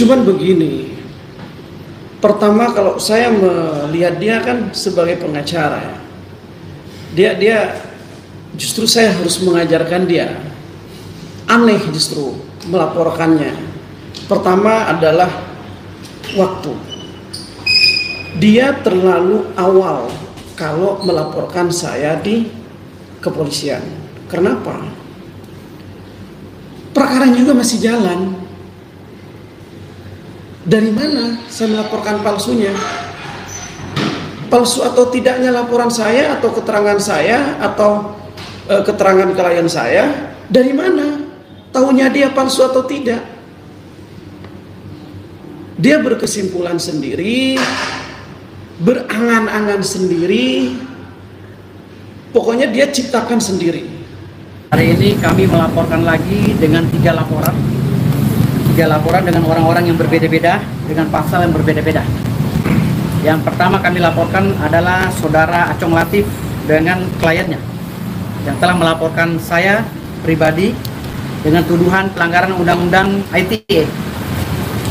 Cuman begini, pertama kalau saya melihat dia kan sebagai pengacara ya. Dia justru saya harus mengajarkan dia. Aneh justru melaporkannya. Pertama adalah waktu. Dia terlalu awal kalau melaporkan saya di kepolisian. Kenapa? Perkara juga masih jalan. Dari mana saya melaporkan palsunya? Palsu atau tidaknya laporan saya atau keterangan saya atau keterangan klien saya, dari mana tahunya dia palsu atau tidak? Dia berkesimpulan sendiri, berangan-angan sendiri, pokoknya dia ciptakan sendiri. Hari ini kami melaporkan lagi dengan 3 laporan dengan orang-orang yang berbeda-beda, dengan pasal yang berbeda-beda. Yang pertama kami laporkan adalah saudara Acong Latif dengan kliennya yang telah melaporkan saya pribadi dengan tuduhan pelanggaran undang-undang ITE.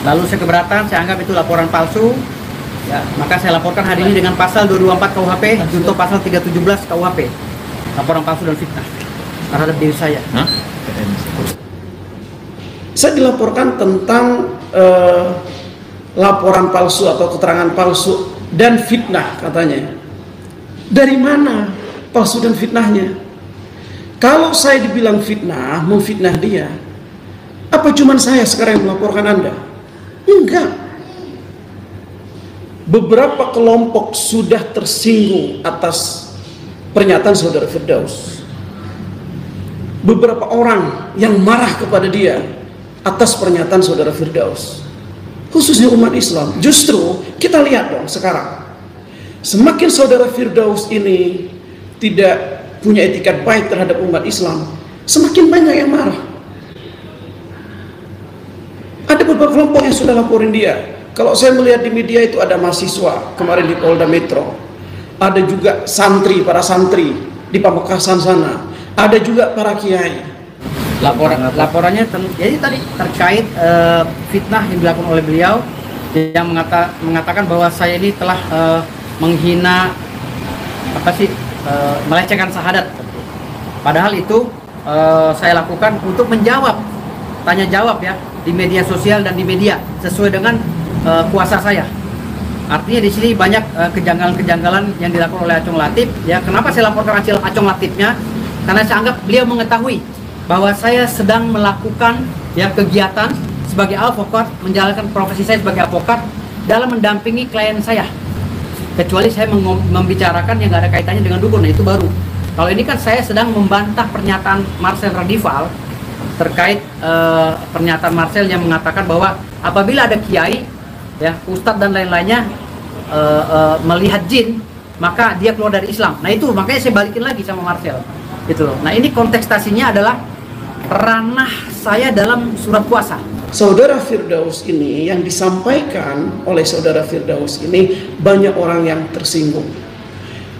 Lalu saya keberatan, saya anggap itu laporan palsu. Ya, maka saya laporkan hari ini dengan pasal 224 KUHP junto pasal 317 KUHP, laporan palsu dan fitnah terhadap diri saya. Saya dilaporkan tentang laporan palsu atau keterangan palsu dan fitnah katanya. Dari mana palsu dan fitnahnya? Kalau saya dibilang fitnah, memfitnah dia, apa cuman saya sekarang yang melaporkan Anda? Enggak. Beberapa kelompok sudah tersinggung atas pernyataan saudara Firdaus. Beberapa orang yang marah kepada dia atas pernyataan saudara Firdaus, khususnya umat Islam. Justru kita lihat dong sekarang, semakin saudara Firdaus ini tidak punya etikat baik terhadap umat Islam, semakin banyak yang marah. Ada beberapa kelompok yang sudah laporin dia. Kalau saya melihat di media itu ada mahasiswa kemarin di Polda Metro, ada juga santri, para santri di Pamekasan sana, ada juga para kiai. Laporannya jadi tadi terkait fitnah yang dilakukan oleh beliau yang mengatakan bahwa saya ini telah menghina melecehkan syahadat. Padahal itu saya lakukan untuk menjawab tanya jawab ya di media sosial dan di media sesuai dengan kuasa saya. Artinya di sini banyak kejanggalan-kejanggalan yang dilakukan oleh Acong Latif. Ya, kenapa saya laporkan Acong Latifnya? Karena saya anggap beliau mengetahui bahwa saya sedang melakukan ya kegiatan sebagai advokat, menjalankan profesi saya sebagai advokat dalam mendampingi klien saya. Kecuali saya membicarakan yang nggak ada kaitannya dengan dukun, nah itu baru. Kalau ini kan saya sedang membantah pernyataan Marcel Radival terkait pernyataan Marcel yang mengatakan bahwa apabila ada kiai, ya ustadz dan lain-lainnya melihat jin, maka dia keluar dari Islam. Nah itu makanya saya balikin lagi sama Marcel. Gitu loh. Nah ini kontestasinya adalah ranah saya dalam surat kuasa. Saudara Firdaus ini yang disampaikan oleh saudara Firdaus ini banyak orang yang tersinggung,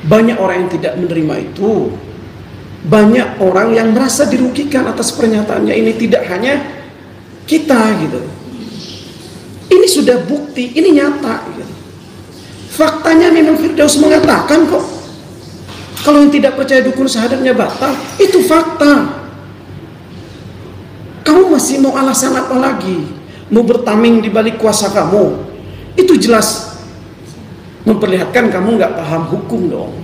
banyak orang yang tidak menerima itu, banyak orang yang merasa dirugikan atas pernyataannya ini. Tidak hanya kita gitu, ini sudah bukti, ini nyata gitu. Faktanya memang Firdaus mengatakan kok, kalau yang tidak percaya dukun syahadatnya batal, itu fakta. Kamu masih mau alasan apa lagi? Mau bertaming di balik kuasa kamu? Itu jelas memperlihatkan kamu nggak paham hukum dong.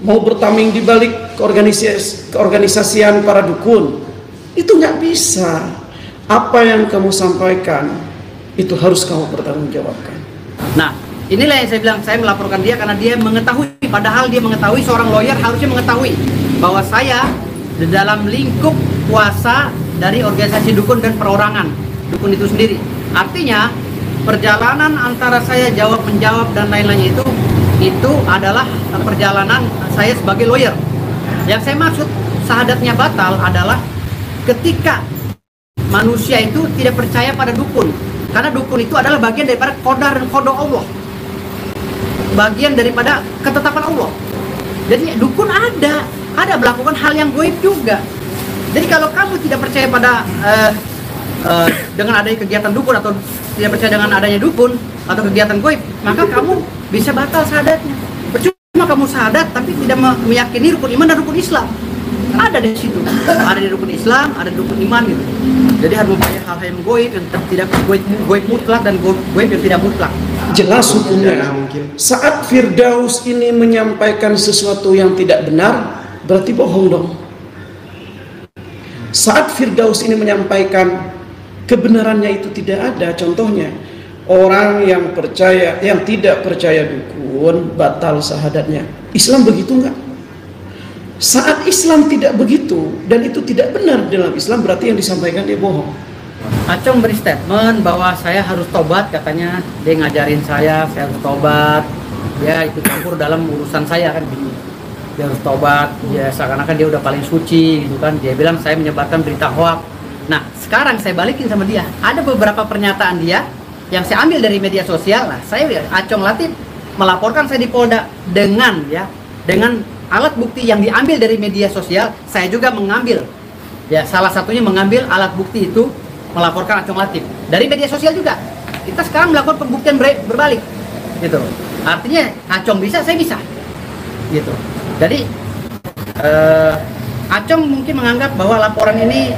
Mau bertaming di balik keorganisasian para dukun, itu nggak bisa. Apa yang kamu sampaikan itu harus kamu bertanggungjawabkan. Nah, inilah yang saya bilang, saya melaporkan dia karena dia mengetahui, padahal dia mengetahui, seorang lawyer harusnya mengetahui bahwa saya di dalam lingkup kuasa dari organisasi dukun dan perorangan dukun itu sendiri. Artinya perjalanan antara saya jawab menjawab dan lain-lainnya itu adalah perjalanan saya sebagai lawyer. Yang saya maksud syahadatnya batal adalah ketika manusia itu tidak percaya pada dukun, karena dukun itu adalah bagian daripada qadar dan qada Allah, bagian daripada ketetapan Allah. Jadi dukun ada melakukan hal yang goib juga. Jadi kalau kamu tidak percaya pada dengan adanya kegiatan dukun atau tidak percaya dengan adanya dukun atau kegiatan goib, maka kamu bisa batal syahadatnya. Percuma kamu syahadat tapi tidak meyakini rukun iman dan rukun Islam. Ada di situ, ada di rukun Islam, ada di rukun iman gitu. Jadi harus membayar hal-hal yang goib, yang tidak goib mutlak dan goib yang tidak mutlak. Jelas hukumnya. Saat Firdaus ini menyampaikan sesuatu yang tidak benar, berarti bohong dong. Saat Firdaus ini menyampaikan kebenarannya itu tidak ada. Contohnya, orang yang percaya, yang tidak percaya dukun, batal syahadatnya. Islam begitu enggak? Saat Islam tidak begitu dan itu tidak benar dalam Islam, berarti yang disampaikan dia bohong. Acong beri statement bahwa saya harus tobat, katanya dia ngajarin saya harus tobat, dia ikut campur dalam urusan saya kan gitu. Dia harus tobat, ya seakan-akan dia udah paling suci gitu kan. Dia bilang saya menyebarkan berita hoax. Nah sekarang saya balikin sama dia, ada beberapa pernyataan dia yang saya ambil dari media sosial. Nah saya Acong Latif melaporkan saya di Polda dengan alat bukti yang diambil dari media sosial. Saya juga mengambil, ya salah satunya mengambil alat bukti itu, melaporkan Acong Latif dari media sosial juga. Kita sekarang melakukan pembuktian berbalik gitu. Artinya Acong bisa, saya bisa gitu. Jadi Acong mungkin menganggap bahwa laporan ini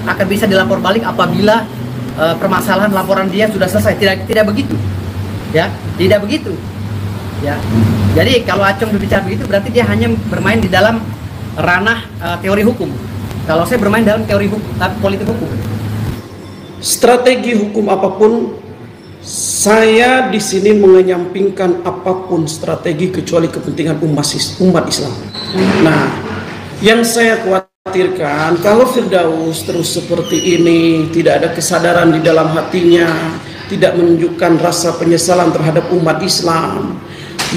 akan bisa dilapor balik apabila permasalahan laporan dia sudah selesai. Tidak begitu ya, tidak begitu ya. Jadi kalau Acong berbicara begitu, berarti dia hanya bermain di dalam ranah teori hukum. Kalau saya bermain dalam teori hukum, politik hukum. Strategi hukum apapun, saya di sini mengenyampingkan apapun strategi kecuali kepentingan umat Islam. Nah, yang saya khawatirkan kalau Firdaus terus seperti ini, tidak ada kesadaran di dalam hatinya, tidak menunjukkan rasa penyesalan terhadap umat Islam,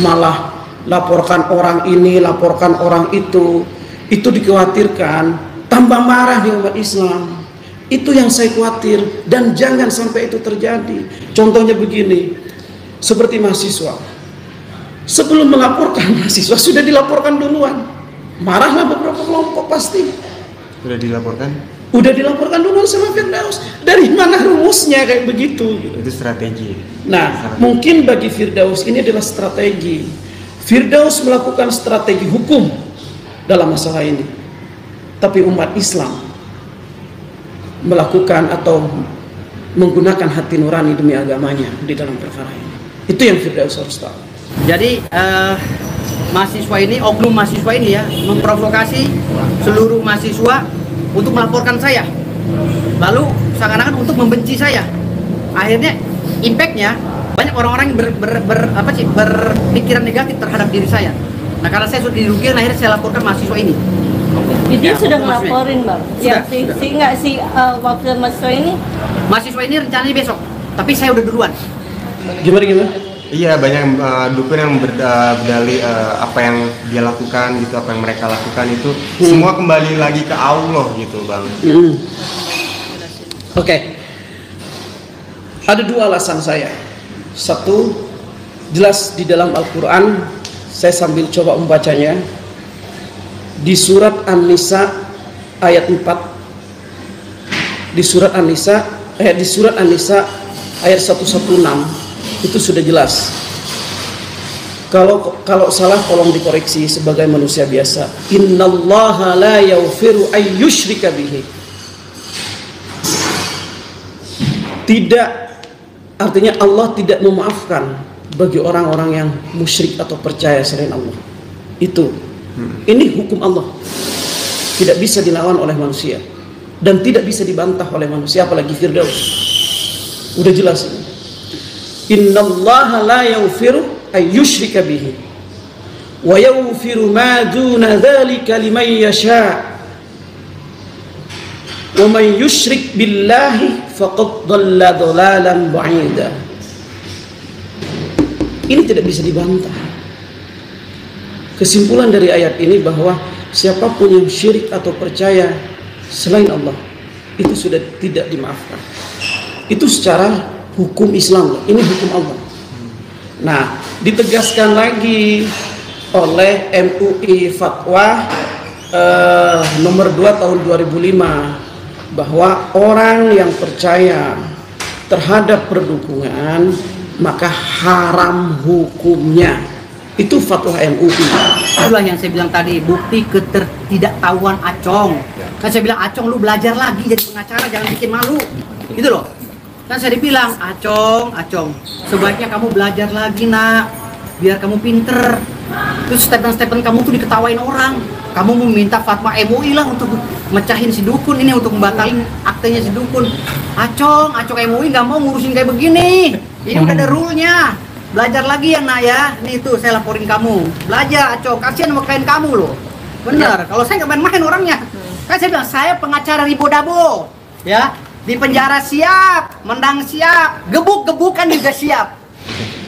malah laporkan orang ini, laporkan orang itu dikhawatirkan tambah marah di umat Islam. Itu yang saya khawatir, dan jangan sampai itu terjadi. Contohnya begini, seperti mahasiswa, sebelum melaporkan mahasiswa sudah dilaporkan duluan, marahlah beberapa kelompok pasti. Sudah dilaporkan? Udah dilaporkan duluan sama Firdaus. Dari mana rumusnya kayak begitu? Itu strategi. Nah, mungkin bagi Firdaus ini adalah strategi. Firdaus melakukan strategi hukum dalam masalah ini, tapi umat Islam melakukan atau menggunakan hati nurani demi agamanya di dalam perkara ini. Itu yang Firdaus harus tahu. Jadi mahasiswa ini, oknum mahasiswa ini ya, memprovokasi seluruh mahasiswa untuk melaporkan saya, lalu seakan-akan untuk membenci saya. Akhirnya impactnya banyak orang-orang yang berpikiran negatif terhadap diri saya. Nah karena saya sudah dirugikan, akhirnya saya laporkan mahasiswa ini. Jadi Ya, sudah ngelaporin bang? Sudah, Ya, si wakil mahasiswa ini? Mahasiswa ini rencananya besok, tapi saya udah duluan. Gimana? Iya, banyak dukun yang berdalih apa yang dia lakukan gitu, apa yang mereka lakukan itu semua kembali lagi ke Allah gitu bang. Oke. Ada dua alasan saya. Satu, jelas di dalam Al-Quran, saya sambil coba membacanya. Di surat An-Nisa ayat 4, di surat An-Nisa ayat 116 itu sudah jelas. Kalau salah tolong dikoreksi sebagai manusia biasa. Innallaha la yaghfiru ay yushrika bihi. Tidak, artinya Allah tidak memaafkan bagi orang-orang yang musyrik atau percaya selain Allah. Itu. Ini hukum Allah, tidak bisa dilawan oleh manusia dan tidak bisa dibantah oleh manusia, apalagi Firdaus. Udah jelas. Innallaha la yaghfiru ay yushrika bihi wa yaghfiru ma duna dzalika liman yasha wa man yusyrik billahi faqad dhalla dhalalan ba'ida. Ini tidak bisa dibantah. Kesimpulan dari ayat ini bahwa siapapun yang syirik atau percaya selain Allah itu sudah tidak dimaafkan. Itu secara hukum Islam, ini hukum Allah. Nah, ditegaskan lagi oleh MUI Fatwa nomor 2 tahun 2005 bahwa orang yang percaya terhadap perdukungan maka haram hukumnya. Itu fatwa MUI. Itulah yang saya bilang tadi, bukti ketidaktahuan Acong. Kan saya bilang, Acong lu belajar lagi jadi pengacara, jangan bikin malu. Gitu loh. Kan saya dibilang, Acong, sebaiknya kamu belajar lagi nak, biar kamu pinter. Terus statement-statement kamu tuh diketawain orang. Kamu meminta fatwa MUI lah untuk mecahin si dukun ini, untuk membatalin aktenya si dukun. Acong MUI nggak mau ngurusin kayak begini. Ini udah ada rule-nya. Belajar lagi ya nak ya. Nih tuh saya laporin kamu. Belajar Acong, kasihan sama klien kamu loh. Bener, kalau saya nggak main-main orangnya. Kan saya bilang, saya pengacara Ribo Dabo. Ya, di penjara siap, mendang siap, gebuk-gebukan juga siap.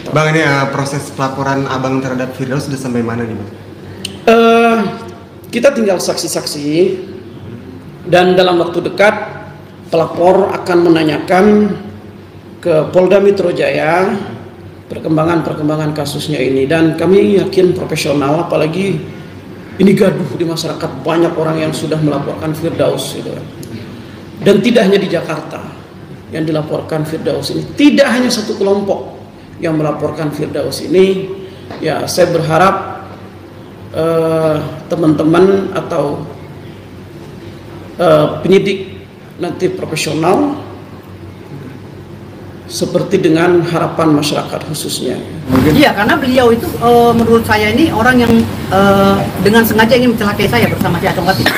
Bang, ini proses pelaporan abang terhadap Firdaus sudah sampai mana nih, Bang? Kita tinggal saksi-saksi, dan dalam waktu dekat pelapor akan menanyakan ke Polda Metro Jaya perkembangan kasusnya ini, dan kami yakin profesional, apalagi ini gaduh di masyarakat, banyak orang yang sudah melaporkan Firdaus gitu. Dan tidak hanya di Jakarta yang dilaporkan Firdaus ini, tidak hanya satu kelompok yang melaporkan Firdaus ini. Ya, saya berharap teman-teman atau penyidik nanti profesional seperti dengan harapan masyarakat khususnya. Iya, karena beliau itu menurut saya ini orang yang dengan sengaja ingin mencelakai saya bersama si Acong Latif.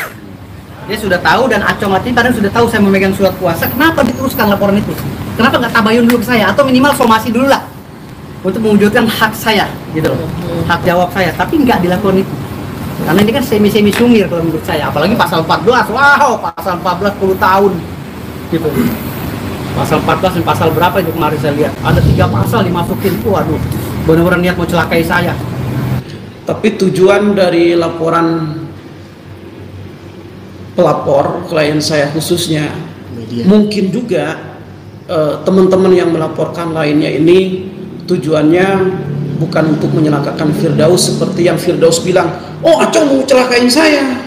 Dia sudah tahu, dan Acong Latif kadang sudah tahu saya memegang surat kuasa. Kenapa diteruskan laporan itu? Kenapa nggak tabayun dulu ke saya, atau minimal somasi dulu lah untuk mewujudkan hak saya, gitu loh, hak jawab saya. Tapi nggak dilakukan itu, karena ini kan semi sumir kalau menurut saya. Apalagi pasal 14, wow, pasal 14 10 tahun, gitu. Pasal 14 dan pasal berapa itu kemarin saya lihat, ada 3 pasal dimasukin. Waduh, benar-benar niat mau celakai saya. Tapi tujuan dari laporan pelapor, klien saya khususnya, mungkin juga teman-teman yang melaporkan lainnya ini tujuannya bukan untuk menyelakakan Firdaus seperti yang Firdaus bilang, oh Acong mau celakain saya,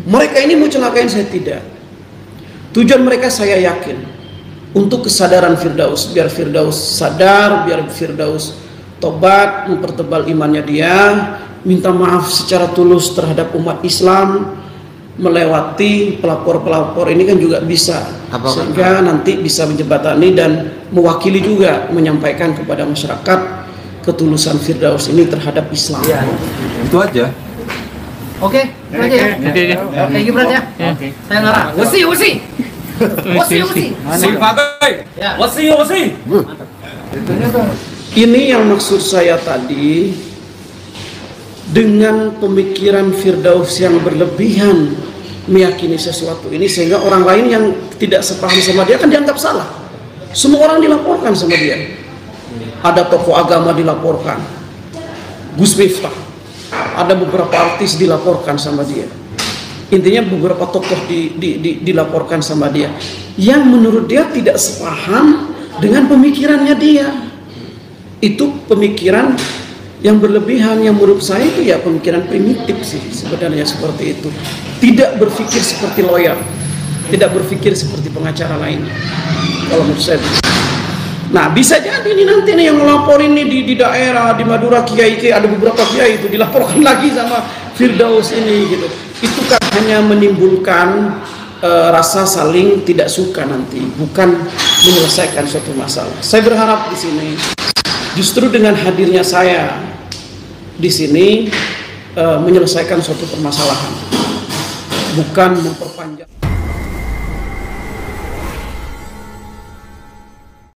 mereka ini mau celakain saya. Tidak. Tujuan mereka saya yakin untuk kesadaran Firdaus, biar Firdaus sadar, biar Firdaus tobat, mempertebal imannya dia, minta maaf secara tulus terhadap umat Islam, melewati pelapor-pelapor ini kan juga bisa, sehingga nanti bisa menjembatani dan mewakili juga menyampaikan kepada masyarakat ketulusan Firdaus ini terhadap Islam. Ya. Itu aja. Oke, itu aja ya. Thank you, Bro ya. Saya ngarah. Wasi. Ya. Wasi. Ini yang maksud saya tadi, dengan pemikiran Firdaus yang berlebihan meyakini sesuatu ini, sehingga orang lain yang tidak sepaham sama dia kan dianggap salah. Semua orang dilaporkan sama dia. Ada tokoh agama dilaporkan, Gus Miftah, ada beberapa artis dilaporkan sama dia. Intinya beberapa tokoh dilaporkan sama dia, yang menurut dia tidak sepaham dengan pemikirannya dia. Itu pemikiran yang berlebihan, yang menurut saya itu ya pemikiran primitif sih sebenarnya, seperti itu. Tidak berpikir seperti lawyer, tidak berpikir seperti pengacara lainnya, kalau menurut saya. Nah, bisa jadi ini nanti nih yang melaporin nih di daerah, di Madura, kiai ada beberapa kiai itu dilaporkan lagi sama Firdaus ini gitu. Itu kan hanya menimbulkan rasa saling tidak suka nanti, bukan menyelesaikan suatu masalah. Saya berharap di sini justru dengan hadirnya saya di sini menyelesaikan suatu permasalahan, bukan